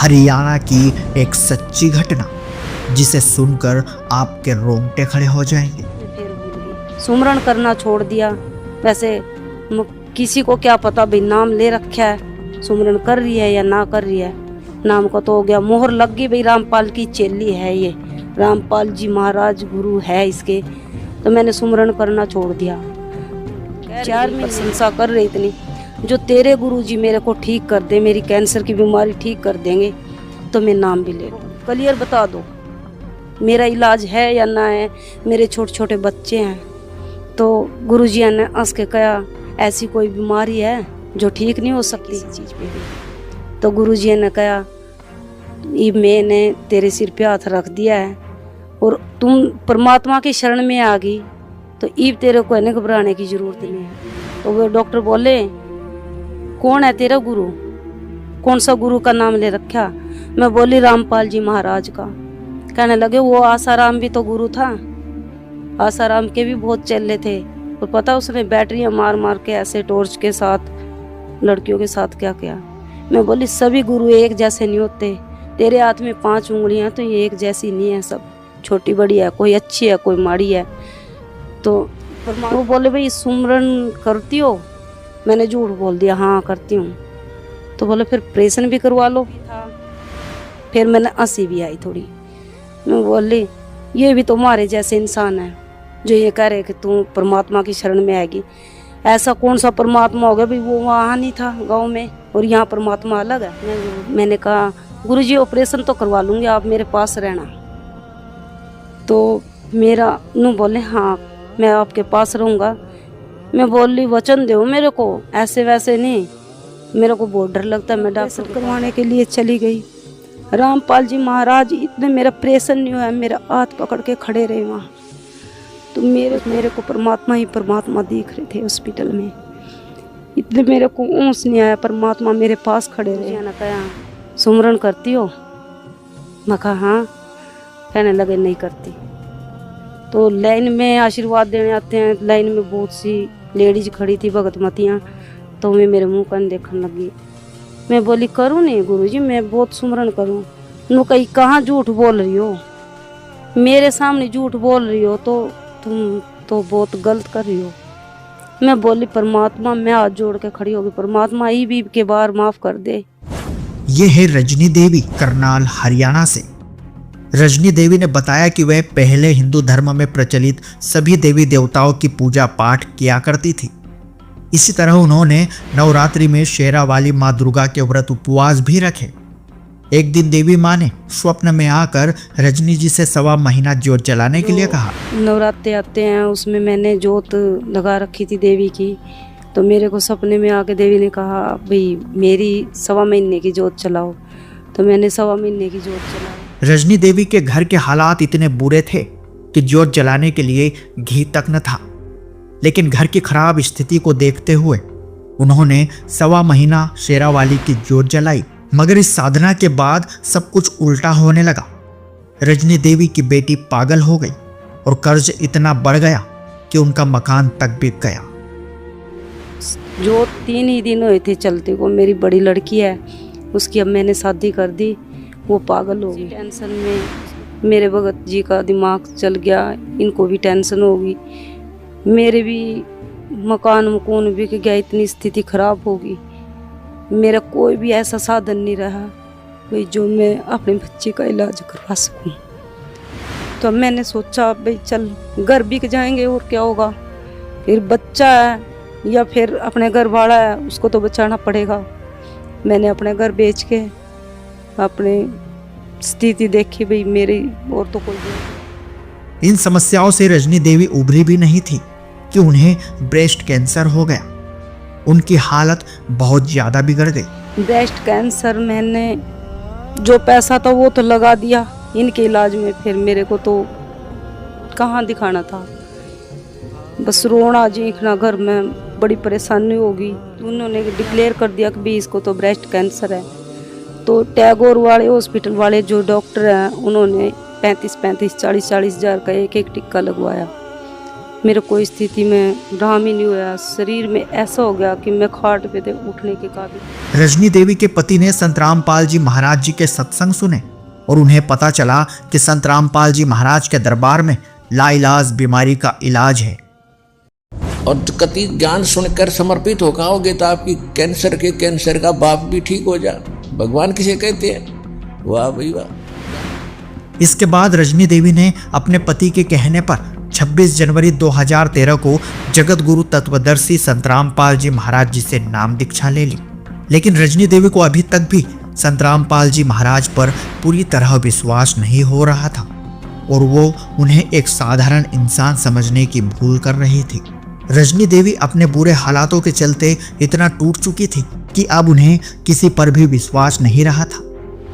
हरियाणा की एक सच्ची घटना जिसे सुनकर आपके रोंगटे खड़े हो जाएंगे। फिर भूल गई, सुमरण करना छोड़ दिया। वैसे किसी को क्या पता भाई नाम ले रखा है, सुमरण कर रही है या ना कर रही है। नाम का तो हो गया, मोहर लग गई भाई रामपाल की चेली है ये, रामपाल जी महाराज गुरु है इसके। तो मैंने सुमरण करना छोड़ दिया। 4 महीने प्रशंसा कर रही इतनी, जो तेरे गुरु जी मेरे को ठीक कर दे, मेरी कैंसर की बीमारी ठीक कर देंगे तो मैं नाम भी ले। क्लियर बता दो मेरा इलाज है या ना है। मेरे छोटे छोटे बच्चे हैं, तो गुरु जी ने हंस के कहा ऐसी कोई बीमारी है जो ठीक नहीं हो सकती इस चीज़ पे भी। तो गुरु जी ने कहा ये मैंने तेरे सिर पे हाथ रख दिया है और तुम परमात्मा की शरण में आ गई, तो ईब तेरे को इन्हें घबराने की जरूरत नहीं है। तो वो डॉक्टर बोले कौन है तेरा गुरु, कौन सा गुरु का नाम ले रखा। मैं बोली रामपाल जी महाराज का। कहने लगे वो आसाराम भी तो गुरु था, आसाराम के भी बहुत चेले थे, और पता उसने बैटरियां मार मार के ऐसे टॉर्च के साथ लड़कियों के साथ क्या किया। मैं बोली सभी गुरु एक जैसे नहीं होते, तेरे हाथ में 5 उंगलियां तो ये एक जैसी नहीं है, सब छोटी बड़ी है, कोई अच्छी है कोई माड़ी है। तो वो बोले भाई सुमरन करती हो। मैंने झूठ बोल दिया हाँ करती हूँ। तो बोले फिर ऑपरेशन भी करवा लो। फिर मैंने हंसी भी आई थोड़ी। मैं बोली ये भी तुम्हारे जैसे इंसान है जो ये कह रहे कि तू परमात्मा की शरण में आएगी। ऐसा कौन सा परमात्मा हो गया भाई, वो वहाँ नहीं था गांव में और यहाँ परमात्मा अलग है। मैंने कहा गुरुजी ऑपरेशन तो करवा लूँगी, आप मेरे पास रहना। तो मेरा नू बोले हाँ मैं आपके पास रहूँगा। मैं बोली वचन दो मेरे को, ऐसे वैसे नहीं, मेरे को बहुत डर लगता है। मैं डॉक्टर करवाने के लिए चली गई। रामपाल जी महाराज इतने मेरा ऑपरेशन नहीं हुआ, मेरा हाथ पकड़ के खड़े रहे वहाँ। तो मेरे को परमात्मा ही परमात्मा दिख रहे थे हॉस्पिटल में। इतने मेरे को ऊँस नहीं आया, परमात्मा मेरे पास खड़े रहे। ना कहा सुमरन करती हो, मैं कहा हाँ। कहने लगे नहीं करती। तो लाइन में आशीर्वाद देने आते हैं, लाइन में बहुत सी लेडीज खड़ी थी भगतमतियाँ। तो मैं मेरे मुँह कन देखने लगी। मैं बोली करूँ नहीं गुरुजी, मैं बहुत सुमरन करूँ। नु कहीं कहाँ झूठ बोल रही हो, मेरे सामने झूठ बोल रही हो तो तुम तो बहुत गलत कर रही हो। मैं बोली परमात्मा मैं हाथ जोड़ के खड़ी होगी, परमात्मा ई भी के बार माफ कर दे। ये है रजनी देवी, करनाल हरियाणा से। रजनी देवी ने बताया कि वह पहले हिंदू धर्म में प्रचलित सभी देवी देवताओं की पूजा पाठ किया करती थी। इसी तरह उन्होंने नवरात्रि में शेरावाली माँ दुर्गा के व्रत उपवास भी रखे। एक दिन देवी माँ ने स्वप्न में आकर रजनी जी से 1.25 महीना जोत जलाने के लिए कहा। नवरात्रे आते हैं, उसमें मैंने जोत लगा रखी थी देवी की। तो मेरे को सपने में आके देवी ने कहा भाई मेरी 1.25 महीने की जोत चलाओ। तो मैंने 1.25 महीने की जोत चलाई। रजनी देवी के घर के हालात इतने बुरे थे कि जोत जलाने के लिए घी तक न था, लेकिन घर की खराब स्थिति को देखते हुए उन्होंने 1.25 महीना शेरावाली की जोत जलाई। मगर इस साधना के बाद सब कुछ उल्टा होने लगा। रजनी देवी की बेटी पागल हो गई और कर्ज इतना बढ़ गया कि उनका मकान तक बिक गया। जो 3 ही दिन हुए थे चलते को, मेरी बड़ी लड़की है उसकी अब मैंने शादी कर दी, वो पागल हो गई। टेंशन में मेरे भगत जी का दिमाग चल गया, इनको भी टेंशन होगी, मेरे भी मकान बिक गया, इतनी स्थिति खराब होगी। मेरा कोई भी ऐसा साधन नहीं रहा भाई जो मैं अपने बच्चे का इलाज करवा सकूं। तो मैंने सोचा भाई चल घर बिक जाएंगे और क्या होगा, फिर बच्चा है या फिर अपने घर वाला है उसको तो बचाना पड़ेगा। मैंने अपने घर बेच के अपनी स्थिति देखी भाई मेरी और तो कोई। इन समस्याओं से रजनी देवी उभरी भी नहीं थी कि उन्हें ब्रेस्ट कैंसर हो गया। उनकी हालत बहुत ज्यादा बिगड़ गई। ब्रेस्ट कैंसर मैंने जो पैसा था वो तो लगा दिया इनके इलाज में, फिर मेरे को तो कहाँ दिखाना था, बस रोना चीखना घर में, बड़ी परेशानी होगी। उन्होंने डिक्लेयर कर दिया कि भी इसको तो ब्रेस्ट कैंसर है। तो टैगोर वाले हॉस्पिटल वाले जो डॉक्टर हैं उन्होंने 35-40 हज़ार का एक टिक्का लगवाया। मेरे को स्थिति में राम ही नहीं हुआ, शरीर में ऐसा हो गया कि मैं खाट पे थे उठने के काबिल। रजनी देवी के पति ने संत रामपाल जी महाराज जी के सत्संग सुने और उन्हें पता चला कि संत रामपाल जी महाराज के दरबार में लाइलाज बीमारी का इलाज है। और कति ज्ञान सुनकर समर्पित हो खाओगे तो आपकी कैंसर का बाप भी ठीक हो जा। भगवान किसे कहते हैं? वाह भाई वाह। इसके बाद रजनी देवी ने अपने पति के कहने पर 26 जनवरी 2013 को जगत गुरु तत्वदर्शी संत रामपाल जी महाराज जी से नाम दीक्षा ले ली। लेकिन रजनी देवी को अभी तक भी संत रामपाल जी महाराज पर पूरी तरह विश्वास नहीं हो रहा था और वो उन्हें एक साधारण इंसान समझने की भूल कर रही थी। रजनी देवी अपने बुरे हालातों के चलते इतना टूट चुकी थी कि अब उन्हें किसी पर भी विश्वास नहीं रहा था।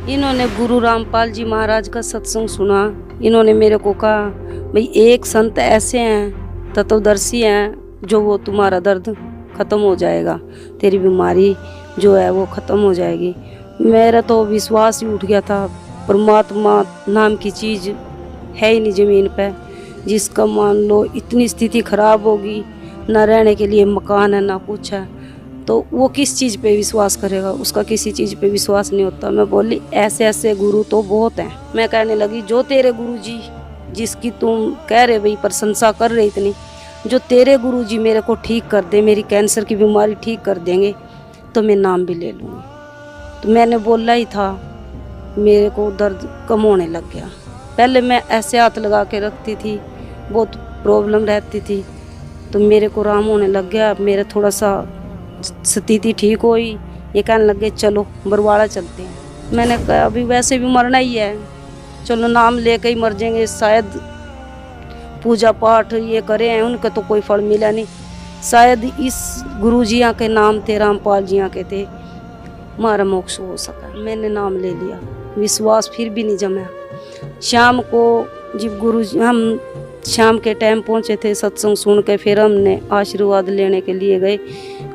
इन्होंने गुरु रामपाल जी महाराज का सत्संग सुना। इन्होंने मेरे को कहा, भाई एक संत ऐसे हैं, तत्वदर्शी हैं, जो वो तुम्हारा दर्द खत्म हो जाएगा, तेरी बीमारी जो है वो खत्म हो जाएगी। मेरा तो विश्वास ही उठ गया था। परमात्मा नाम की चीज़ है ही नहीं ज़मीन पे, जिसका मान लो इतनी स्थिति खराब होगी, ना रहने के लिए मकान है ना कुछ है, तो वो किस चीज़ पे विश्वास करेगा? उसका किसी चीज़ पे विश्वास नहीं होता। मैं बोली ऐसे ऐसे गुरु तो बहुत हैं। मैं कहने लगी, जो तेरे गुरु जी जिसकी तुम कह रहे भाई प्रशंसा कर रहे इतनी, जो तेरे गुरु जी मेरे को ठीक कर दे, मेरी कैंसर की बीमारी ठीक कर देंगे, तो मैं नाम भी ले लूँगी। तो मैंने बोला ही था, मेरे को दर्द कम होने लग गया। पहले मैं ऐसे हाथ लगा के रखती थी, बहुत प्रॉब्लम रहती थी, तो मेरे को आराम होने लग गया। मेरे थोड़ा सा स्थिति ठीक हुई। ये कहने लग गए चलो बरवाड़ा चलते हैं। मैंने कहा अभी वैसे भी मरना ही है, चलो नाम लेके ही मर जाएंगे, शायद पूजा पाठ ये करे हैं उनका तो कोई फल मिला नहीं, शायद इस गुरु जिया के नाम थे, रामपाल जिया के थे, हमारा मोक्ष हो सका। मैंने नाम ले लिया, विश्वास फिर भी नहीं जमा। शाम को जब गुरु जी, हम शाम के टाइम पहुँचे थे सत्संग सुन के, फिर हमने आशीर्वाद लेने के लिए गए।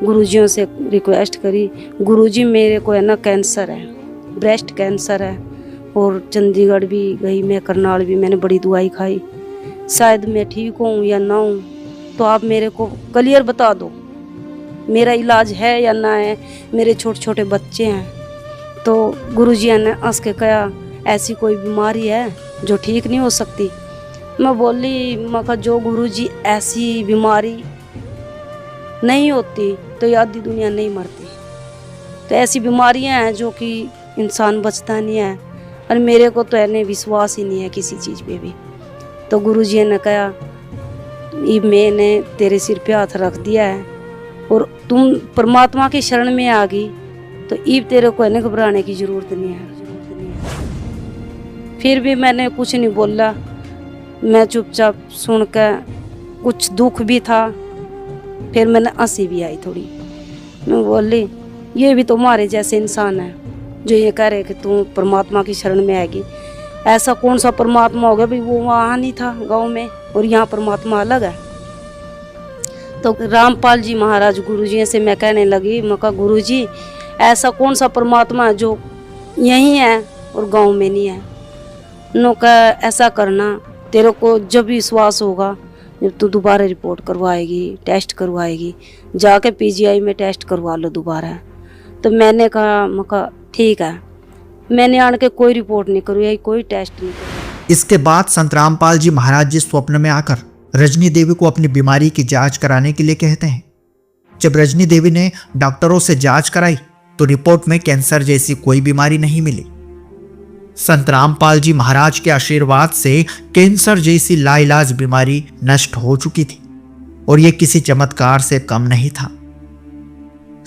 गुरुजियों से रिक्वेस्ट करी, गुरुजी मेरे को है ना कैंसर है, ब्रेस्ट कैंसर है, और चंडीगढ़ भी गई मैं, करनाल भी, मैंने बड़ी दवाई खाई, शायद मैं ठीक हूँ या ना हूँ, तो आप मेरे को क्लियर बता दो मेरा इलाज है या ना है, मेरे छोटे छोटे बच्चे हैं। तो गुरुजी ने हंस के कहा, ऐसी कोई बीमारी है जो ठीक नहीं हो सकती? मैं बोली, मैं कहा जो गुरुजी ऐसी बीमारी नहीं होती तो ये आधी दुनिया नहीं मरती, तो ऐसी बीमारियां हैं जो कि इंसान बचता नहीं है, और मेरे को तो है विश्वास ही नहीं है किसी चीज़ पे भी। तो गुरुजी ने कहा, ये मैंने तेरे सिर पे हाथ रख दिया है और तुम परमात्मा की शरण में आ गई, तो ईब तेरे को है घबराने की ज़रूरत नहीं है। फिर भी मैंने कुछ नहीं बोला, मैं चुपचाप सुन कर, कुछ दुख भी था, फिर मैंने हंसी भी आई थोड़ी। मैं बोली, ये भी तुम्हारे जैसे इंसान है जो ये कह रहे कि तू परमात्मा की शरण में आएगी। ऐसा कौन सा परमात्मा हो गया भाई, वो वहाँ नहीं था गांव में और यहाँ परमात्मा अलग है। तो रामपाल जी महाराज गुरुजी से मैं कहने लगी, मैं कहा गुरुजी ऐसा कौन सा परमात्मा है जो यहीं है और गांव में नहीं है? नो कहा, ऐसा करना, तेरे को जब विश्वास होगा, जब तू दोबारा रिपोर्ट करवाएगी, टेस्ट करवाएगी, जाके पीजीआई में टेस्ट करवा लो दोबारा। तो मैंने कहा ठीक है, मैंने आन के कोई रिपोर्ट नहीं करवाई, कोई टेस्ट नहीं करवाई। इसके बाद संत रामपाल जी महाराज जी स्वप्न में आकर रजनी देवी को अपनी बीमारी की जांच कराने के लिए कहते हैं। जब रजनी देवी ने डॉक्टरों से जांच कराई तो रिपोर्ट में कैंसर जैसी कोई बीमारी नहीं मिली। संत रामपाल जी महाराज के आशीर्वाद से कैंसर जैसी लाइलाज बीमारी नष्ट हो चुकी थी और यह किसी चमत्कार से कम नहीं था।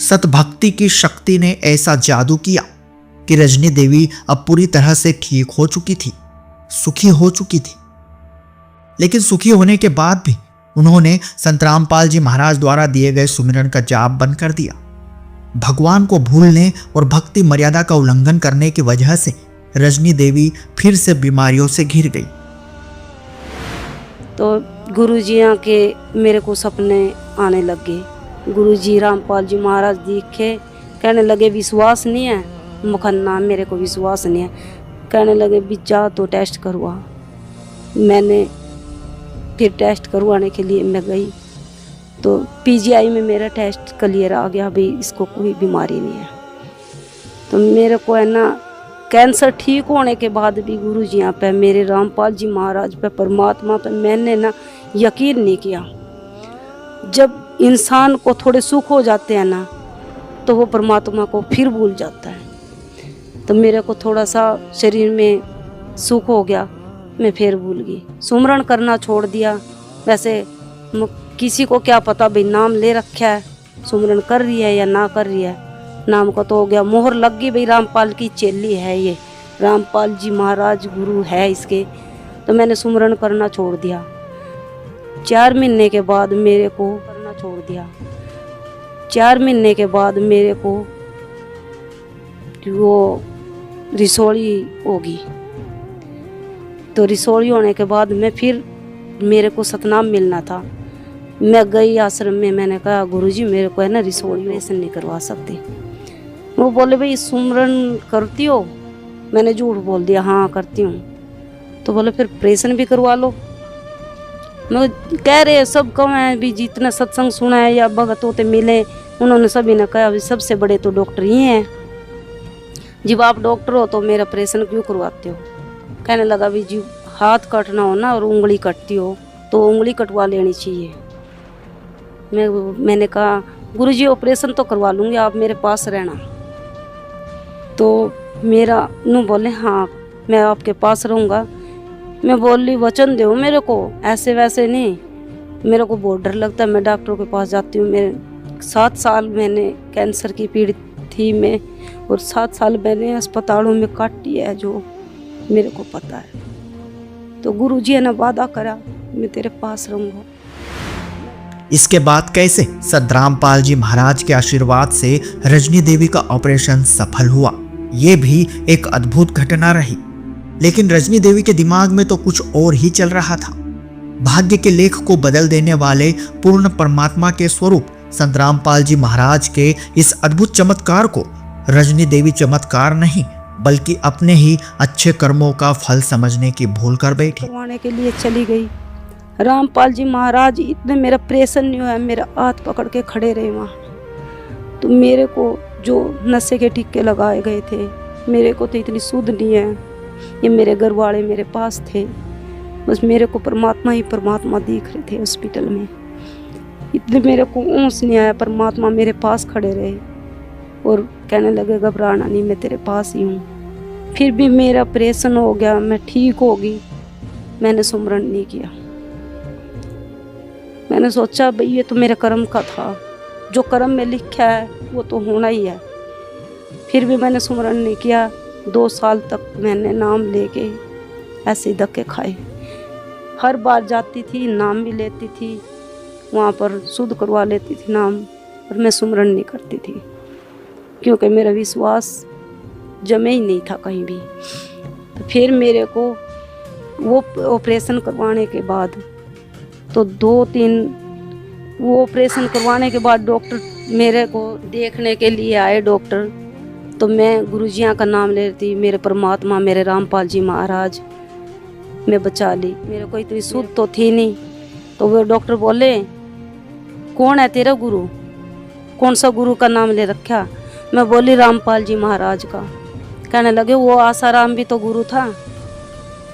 सतभक्ति की शक्ति ने ऐसा जादू किया कि रजनी देवी अब पूरी तरह से ठीक हो चुकी थी, सुखी हो चुकी थी। लेकिन सुखी होने के बाद भी उन्होंने संत रामपाल जी महाराज द्वारा दिए गए सुमिरन का जाप बंद कर दिया। भगवान को भूलने और भक्ति मर्यादा का उल्लंघन करने की वजह से रजनी देवी फिर से बीमारियों से घिर गई। तो गुरुजी के मेरे को सपने आने लग गए। गुरुजी रामपाल जी महाराज दिखे, कहने लगे विश्वास नहीं है? मुखन्ना, मेरे को विश्वास नहीं है। कहने लगे भी जा तो टेस्ट करवा। मैंने फिर टेस्ट करवाने के लिए मैं गई तो पीजीआई में मेरा टेस्ट क्लियर आ गया, भाई इसको कोई बीमारी नहीं है। तो मेरे को है ना कैंसर ठीक होने के बाद भी गुरु जी यहाँ पे मेरे रामपाल जी महाराज पे, परमात्मा पे मैंने ना यकीन नहीं किया। जब इंसान को थोड़े सुख हो जाते हैं ना तो वो परमात्मा को फिर भूल जाता है। तो मेरे को थोड़ा सा शरीर में सुख हो गया, मैं फिर भूल गई, सुमरण करना छोड़ दिया। वैसे किसी को क्या पता भाई नाम ले रखा है, सुमरण कर रही है या ना कर रही है, नाम का तो हो गया, मोहर लग गई भाई रामपाल की चेली है ये, रामपाल जी महाराज गुरु है इसके। तो मैंने सुमरण करना छोड़ दिया। 4 महीने के बाद मेरे को करना छोड़ दिया। 4 महीने के बाद मेरे को वो रिसोली होगी। तो रिसोली होने के बाद मैं फिर मेरे को सतनाम मिलना था। मैं गई आश्रम में, मैंने कहा गुरुजी मेरे को है ना रिसोली ऑपरेशन नहीं करवा सकती। वो बोले भाई सुमरन करती हो? मैंने झूठ बोल दिया हाँ करती हूँ। तो बोले फिर ऑपरेशन भी करवा लो। मैं कह रहे सब कम है भी, जितना सत्संग सुना है या भगत होते मिले उन्होंने सभी ने कहा सबसे बड़े तो डॉक्टर ही हैं, जब आप डॉक्टर हो तो मेरा ऑपरेशन क्यों करवाते हो? कहने लगा भी जी हाथ कटना हो ना और उंगली कटती हो तो उंगली कटवा लेनी चाहिए। मैंने कहा गुरुजी ऑपरेशन तो करवा लूँगी, आप मेरे पास रहना। तो मेरा नू बोले हाँ मैं आपके पास रहूँगा। मैं बोली वचन दो मेरे को, ऐसे वैसे नहीं, मेरे को बहुत डर लगता है, मैं डॉक्टर के पास जाती हूँ। मेरे 7 साल मैंने कैंसर की पीड़ित थी मैं, और 7 साल मैंने अस्पतालों में काटी है जो मेरे को पता है। तो गुरुजी ने वादा करा मैं तेरे पास रहूँगा। इसके बाद कैसे सतरामपाल जी महाराज के आशीर्वाद से रजनी देवी का ऑपरेशन सफल हुआ, ये भी एक अद्भुत घटना रही। लेकिन रजनी देवी के दिमाग में तो कुछ और ही चल रहा था। भाग्य के लेख को बदल देने वाले पूर्ण परमात्मा के स्वरूप सतरामपाल जी महाराज के इस अद्भुत चमत्कार को रजनी देवी चमत्कार नहीं बल्कि अपने ही अच्छे कर्मों का फल समझने की भूल कर बैठी। करवाने के लिए चली गई। रामपाल जी महाराज इतने मेरा ऑपरेशन नहीं हुआ, मेरा हाथ पकड़ के खड़े रहे वहाँ। तो मेरे को जो नशे के टिक्के लगाए गए थे, मेरे को तो इतनी सुध नहीं है, ये मेरे घर वाले मेरे पास थे, बस मेरे को परमात्मा ही परमात्मा दिख रहे थे हॉस्पिटल में। इतने मेरे को ऊँस नहीं आया, परमात्मा मेरे पास खड़े रहे और कहने लगे घबराना नहीं, मैं तेरे पास ही हूँ। फिर भी मेरा ऑपरेशन हो गया, मैं ठीक होगी, मैंने सुमरण नहीं किया। मैंने सोचा भाई ये तो मेरे कर्म का था, जो कर्म में लिखा है वो तो होना ही है। फिर भी मैंने सुमरण नहीं किया। 2 साल तक मैंने नाम लेके ऐसे ही धक्के खाए। हर बार जाती थी, नाम भी लेती थी, वहाँ पर शुद्ध करवा लेती थी नाम, और मैं सुमरण नहीं करती थी क्योंकि मेरा विश्वास जमे ही नहीं था कहीं भी। तो फिर मेरे को वो ऑपरेशन करवाने के बाद तो 2-3 वो ऑपरेशन करवाने के बाद डॉक्टर मेरे को देखने के लिए आए डॉक्टर। तो मैं गुरुजियाँ का नाम ले रही थी, मेरे परमात्मा मेरे रामपाल जी महाराज, मैं बचा ली। मेरे को इतनी सुध तो थी नहीं। तो वो डॉक्टर बोले कौन है तेरा गुरु, कौन सा गुरु का नाम ले रखा? मैं बोली रामपाल जी महाराज का। कहने लगे वो आसाराम भी तो गुरु था,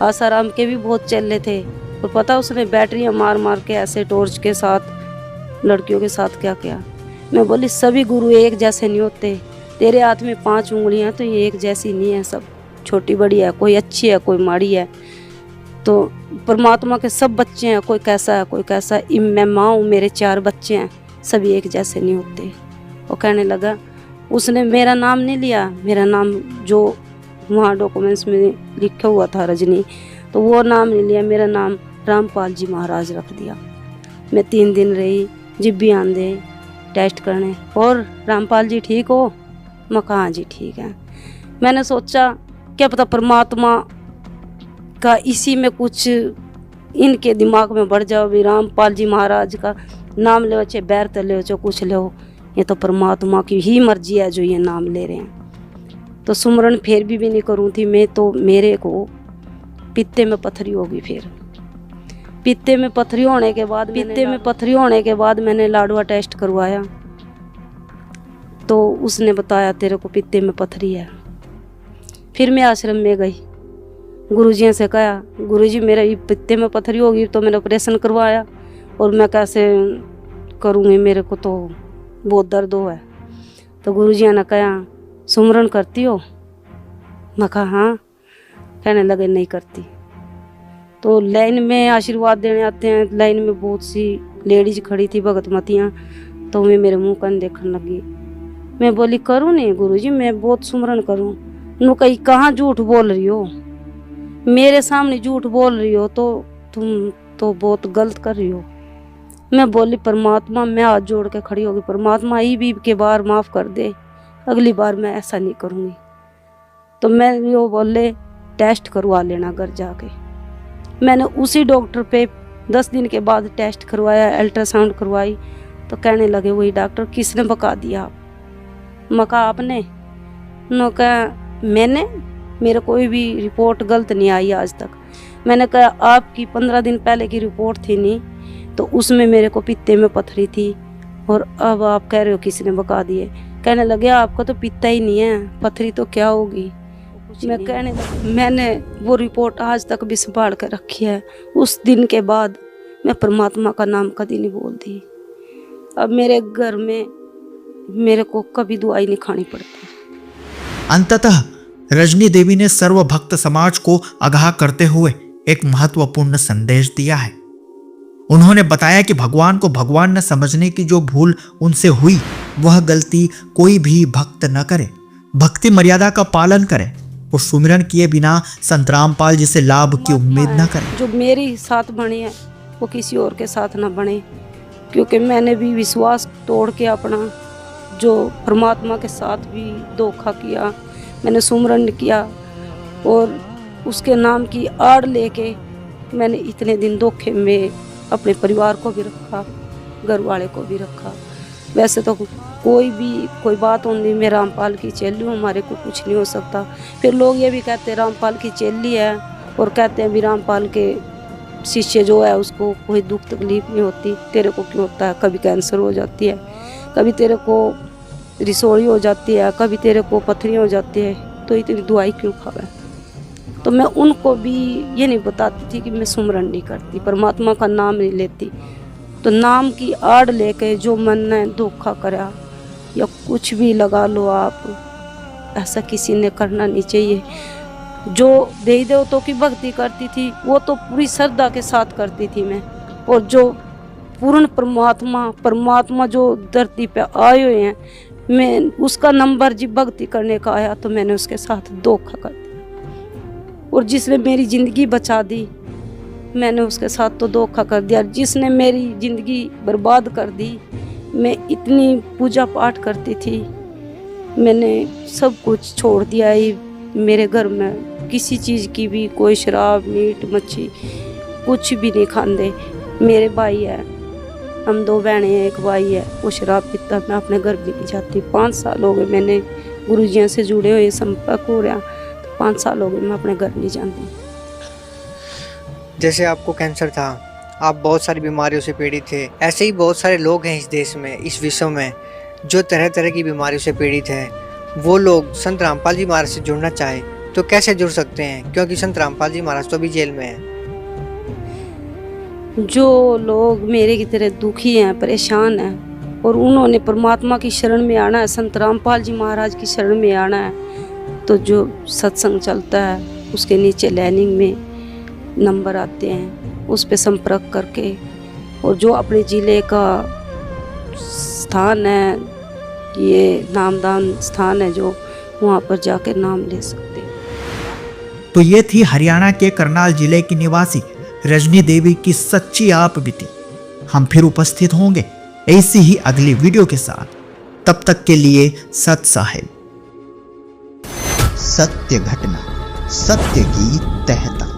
आसाराम के भी बहुत चेले थे, और पता उसने बैटरियाँ मार मार के ऐसे टॉर्च के साथ लड़कियों के साथ क्या किया। मैं बोली सभी गुरु एक जैसे नहीं होते, तेरे हाथ में 5 उंगलियां तो ये एक जैसी नहीं है, सब छोटी बड़ी है, कोई अच्छी है कोई माड़ी है। तो परमात्मा के सब बच्चे हैं, कोई कैसा है कोई कैसा है। मैं माँ हूँ, मेरे 4 बच्चे हैं, सभी एक जैसे नहीं होते। वो कहने लगा, उसने मेरा नाम नहीं लिया, मेरा नाम जो वहाँ डॉक्यूमेंट्स में लिखा हुआ था रजनी, तो वो नाम नहीं लिया, मेरा नाम रामपाल जी महाराज रख दिया। मैं 3 दिन रही, जिब्बी आंदे टेस्ट करने, और रामपाल जी ठीक हो? मैं कहा हाँ जी ठीक है। मैंने सोचा क्या पता परमात्मा का इसी में कुछ इनके दिमाग में बढ़ जाओ भी रामपाल जी महाराज का नाम ले, चाहे बैर तो ले, चाहे कुछ ले, ये तो परमात्मा की ही मर्जी है जो ये नाम ले रहे हैं। तो सुमरण फिर भी नहीं करूँ थी मैं, तो मेरे को पित्ते में पत्थरी होगी। फिर पित्ते में पथरी होने के बाद मैंने लाडवा टेस्ट करवाया, तो उसने बताया तेरे को पित्ते में पथरी है। फिर मैं आश्रम में गई, गुरुजी से कहा गुरुजी मेरा ये पित्ते में पथरी होगी, तो मैंने ऑपरेशन करवाया और मैं कैसे करूँगी, मेरे को तो बहुत दर्द हो है। तो गुरुजी ने कहा सुमरन करती हो? मैं कहा हाँ। कहने लगे नहीं करती। तो लाइन में आशीर्वाद देने आते हैं, लाइन में बहुत सी लेडीज खड़ी थी भगतमतियाँ, तो मैं मेरे मुँह कन देखने लगी। मैं बोली करूँ नहीं गुरुजी, मैं बहुत सुमरन करूँ। नु कही कहाँ झूठ बोल रही हो, मेरे सामने झूठ बोल रही हो तो तुम तो बहुत गलत कर रही हो। मैं बोली परमात्मा, मैं हाथ जोड़ के खड़ी होगी, परमात्मा ही भी के बार माफ़ कर दे, अगली बार मैं ऐसा नहीं करूँगी। तो मैं वो बोले टेस्ट करवा लेना घर जाके। मैंने उसी डॉक्टर पे 10 दिन के बाद टेस्ट करवाया, अल्ट्रासाउंड करवाई, तो कहने लगे वही डॉक्टर किसने बका दिया आप? मका आपने? नो कहा मैंने, मेरे कोई भी रिपोर्ट गलत नहीं आई आज तक। मैंने कहा आपकी 15 दिन पहले की रिपोर्ट थी नहीं, तो उसमें मेरे को पित्ते में पथरी थी, और अब आप कह रहे हो किसने बका दिए। कहने लगे आपका तो पित्ता ही नहीं है, पथरी तो क्या होगी। मैंने वो रिपोर्ट आज तक भी संभाल कर रखी है। उस दिन के बाद मैं परमात्मा का नाम कभी नहीं बोलती। अब मेरे घर में मेरे को कभी दुआई नहीं खानी पड़ती। अंततः रजनी देवी ने सर्व भक्त समाज को आगाह करते हुए एक महत्वपूर्ण संदेश दिया है। उन्होंने बताया कि भगवान को भगवान न समझने की जो भूल उनसे हुई, वह गलती कोई भी भक्त न करे। भक्ति मर्यादा का पालन करे और सुमिरन किए बिना संत रामपाल जी से लाभ की उम्मीद न करे। जो मेरे साथ बने है वो किसी और के साथ न बने, क्योंकि मैंने भी विश्वास तोड़ के अपना जो परमात्मा के साथ भी धोखा किया, मैंने सुमरन किया और उसके नाम की आड़ लेके मैंने इतने दिन धोखे में अपने परिवार को भी रखा, घर वाले को भी रखा। वैसे तो कोई बात होती, मैं रामपाल की चेली हूँ, हमारे को कुछ नहीं हो सकता। फिर लोग ये भी कहते हैं रामपाल की चेली है, और कहते हैं भी रामपाल के शिष्य जो है उसको कोई दुख तकलीफ नहीं होती, तेरे को क्यों होता है? कभी कैंसर हो जाती है, कभी तेरे को रिसोड़ी हो जाती है, कभी तेरे को पथरी हो जाती है, तो इतनी दवाई क्यों खावे? तो मैं उनको भी ये नहीं बताती थी कि मैं सुमरन नहीं करती, परमात्मा का नाम नहीं लेती। तो नाम की आड़ लेके जो मन ने धोखा करा या कुछ भी लगा लो आप, ऐसा किसी ने करना नहीं चाहिए। जो देवी देवताओं की भक्ति करती थी वो तो पूरी श्रद्धा के साथ करती थी मैं, और जो पूर्ण परमात्मा जो धरती पे आए हुए हैं, मैं उसका नंबर जी भक्ति करने का आया तो मैंने उसके साथ धोखा कर दिया। और जिसने मेरी ज़िंदगी बचा दी मैंने उसके साथ तो धोखा कर दिया। जिसने मेरी ज़िंदगी बर्बाद कर दी, मैं इतनी पूजा पाठ करती थी, मैंने सब कुछ छोड़ दिया है। मेरे घर में किसी चीज़ की भी कोई शराब मीट मच्छी कुछ भी नहीं खाते। मेरे भाई है, हम 2 बहनें हैं, एक भाई है, वो शराब पीता, मैं अपने घर भी नहीं जाती। 5 साल हो गए मैंने गुरुजियों से जुड़े हुए संपर्क हो रहा, तो 5 साल हो गए मैं अपने घर नहीं जाती। जैसे आपको कैंसर था, आप बहुत सारी बीमारियों से पीड़ित थे, ऐसे ही बहुत सारे लोग हैं इस देश में, इस विश्व में, जो तरह तरह की बीमारियों से पीड़ित हैं। वो लोग संत रामपाल जी महाराज से जुड़ना चाहे तो कैसे जुड़ सकते हैं? क्योंकि संत रामपाल जी महाराज तो अभी जेल में हैं। जो लोग मेरे की तरह दुखी हैं, परेशान हैं, और उन्होंने परमात्मा की शरण में आना है, संत रामपाल जी महाराज की शरण में आना है, तो जो सत्संग चलता है उसके नीचे लाइनिंग में नंबर आते हैं, उस पे संपर्क करके, और जो अपने ज़िले का स्थान है, ये नामदान स्थान है, जो वहाँ पर जाकर नाम ले सकते हैं। तो ये थी हरियाणा के करनाल जिले की निवासी रजनी देवी की सच्ची आप बीती। हम फिर उपस्थित होंगे ऐसी ही अगली वीडियो के साथ। तब तक के लिए सत साहिब। सत्य घटना, सत्य की तह तक।